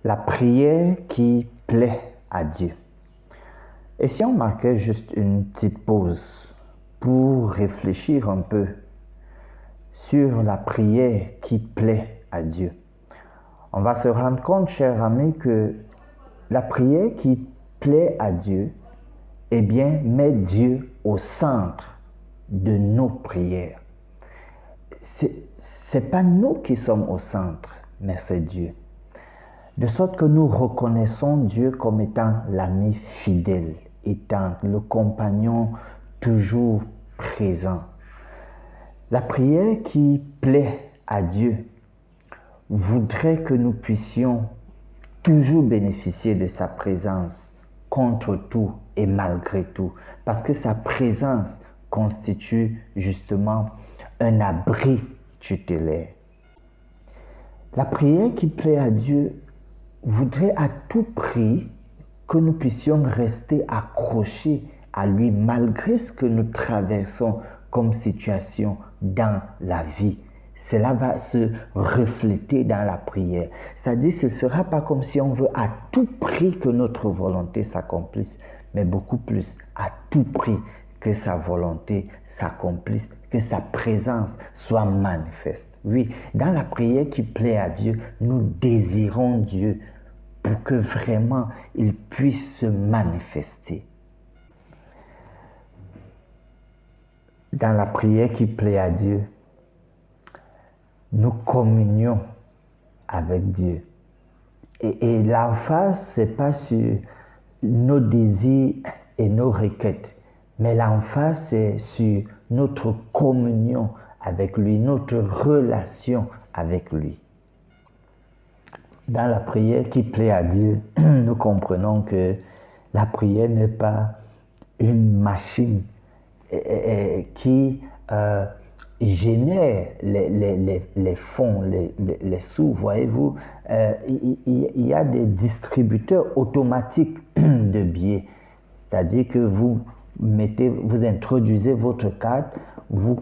La prière qui plaît à Dieu. Et si on marquait juste une petite pause pour réfléchir un peu sur la prière qui plaît à Dieu, on va se rendre compte, chers amis, que la prière qui plaît à Dieu, eh bien, met Dieu au centre de nos prières. C'est pas nous qui sommes au centre, mais c'est Dieu. De sorte que nous reconnaissons Dieu comme étant l'ami fidèle, étant le compagnon toujours présent. La prière qui plaît à Dieu voudrait que nous puissions toujours bénéficier de sa présence contre tout et malgré tout, parce que sa présence constitue justement un abri tutélaire. La prière qui plaît à Dieu voudrait à tout prix que nous puissions rester accrochés à lui malgré ce que nous traversons comme situation dans la vie. Cela va se refléter dans la prière. C'est-à-dire, ce ne sera pas comme si on veut à tout prix que notre volonté s'accomplisse, mais beaucoup plus à tout prix que sa volonté s'accomplisse, que sa présence soit manifeste. Oui, dans la prière qui plaît à Dieu, nous désirons Dieu pour que vraiment il puisse se manifester. Dans la prière qui plaît à Dieu, nous communions avec Dieu. Et l'emphase, ce n'est pas sur nos désirs et nos requêtes, mais l'emphase, c'est sur notre communion avec lui, notre relation avec lui. Dans la prière qui plaît à Dieu, nous comprenons que la prière n'est pas une machine qui génère les fonds, les sous. Voyez-vous, il y a des distributeurs automatiques de billets. C'est-à-dire que vous introduisez votre carte, vous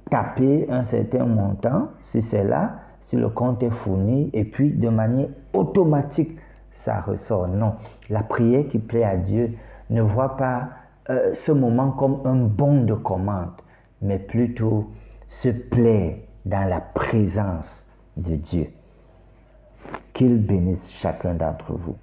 tapez un certain montant, si c'est là, si le compte est fourni, et puis de manière automatique, ça ressort. Non, la prière qui plaît à Dieu ne voit pas ce moment comme un bon de commande, mais plutôt se plaire dans la présence de Dieu. Qu'il bénisse chacun d'entre vous.